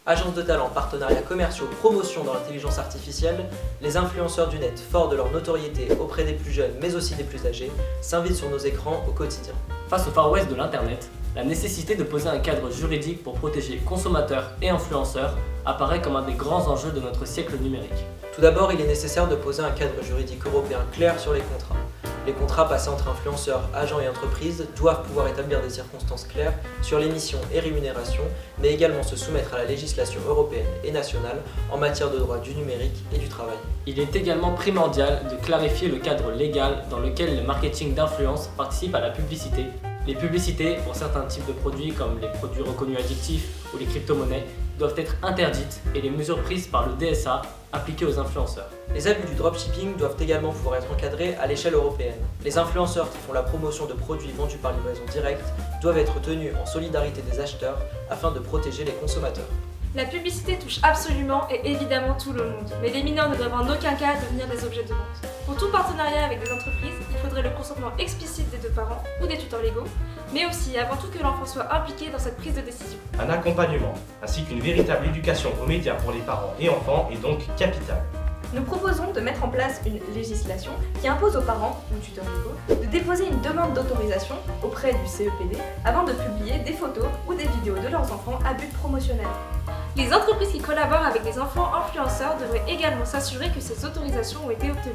Agences de talent, partenariats commerciaux, promotion dans l'intelligence artificielle, les influenceurs du net, forts de leur notoriété auprès des plus jeunes mais aussi des plus âgés, s'invitent sur nos écrans au quotidien. Face au Far West de l'Internet, la nécessité de poser un cadre juridique pour protéger consommateurs et influenceurs apparaît comme un des grands enjeux de notre siècle numérique. Tout d'abord, il est nécessaire de poser un cadre juridique européen clair sur les contrats. Les contrats passés entre influenceurs, agents et entreprises doivent pouvoir établir des circonstances claires sur les missions et rémunérations, mais également se soumettre à la législation européenne et nationale en matière de droit du numérique et du travail. Il est également primordial de clarifier le cadre légal dans lequel le marketing d'influence participe à la publicité. Les publicités pour certains types de produits comme les produits reconnus addictifs ou les crypto-monnaies doivent être interdites et les mesures prises par le DSA appliquées aux influenceurs. Les abus du dropshipping doivent également pouvoir être encadrés à l'échelle européenne. Les influenceurs qui font la promotion de produits vendus par livraison directe doivent être tenus en solidarité des acheteurs afin de protéger les consommateurs. La publicité touche absolument et évidemment tout le monde, mais les mineurs ne doivent en aucun cas devenir des objets de vente. Pour tout partenariat avec des entreprises, il faudrait le consentement explicite des deux parents ou des tuteurs légaux, mais aussi avant tout que l'enfant soit impliqué dans cette prise de décision. Un accompagnement, ainsi qu'une véritable éducation aux médias pour les parents et enfants est donc capital. Nous proposons de mettre en place une législation qui impose aux parents ou tuteurs légaux de déposer une demande d'autorisation auprès du CEPD avant de publier des photos ou des vidéos de leurs enfants à but promotionnel. Les entreprises qui collaborent avec des enfants influenceurs devraient également s'assurer que ces autorisations ont été obtenues.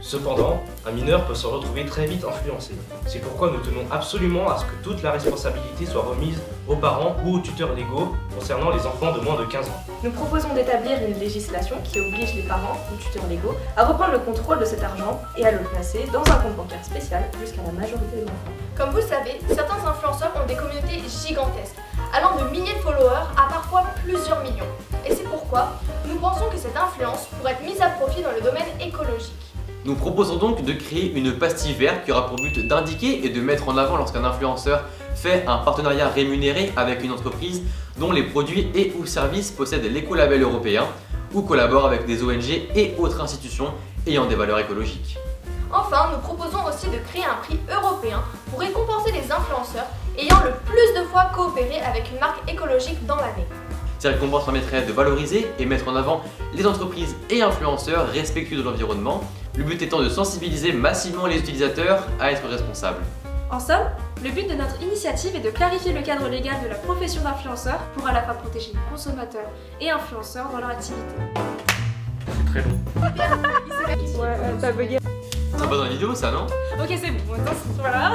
Cependant, un mineur peut se retrouver très vite influencé. C'est pourquoi nous tenons absolument à ce que toute la responsabilité soit remise aux parents ou aux tuteurs légaux concernant les enfants de moins de 15 ans. Nous proposons d'établir une législation qui oblige les parents ou tuteurs légaux à reprendre le contrôle de cet argent et à le placer dans un compte bancaire spécial jusqu'à la majorité des enfants. Comme vous le savez, certains influenceurs ont des communautés gigantesques, allant de milliers de followers à parfois plusieurs millions. Et c'est pourquoi nous pensons que cette influence pourrait être mise à profit dans le domaine écologique. Nous proposons donc de créer une pastille verte qui aura pour but d'indiquer et de mettre en avant lorsqu'un influenceur fait un partenariat rémunéré avec une entreprise dont les produits et ou services possèdent l'écolabel européen ou collaborent avec des ONG et autres institutions ayant des valeurs écologiques. Enfin, nous proposons aussi de créer un prix européen pour récompenser les influenceurs ayant le plus de fois coopéré avec une marque écologique dans l'année. Ces récompenses permettraient de valoriser et mettre en avant les entreprises et influenceurs respectueux de l'environnement, le but étant de sensibiliser massivement les utilisateurs à être responsables. En somme, le but de notre initiative est de clarifier le cadre légal de la profession d'influenceur pour à la fois protéger les consommateurs et influenceurs dans leur activité. C'est très long. T'as bugué. Ça va dans la vidéo ça, non? Ok, c'est bon, attends, voilà.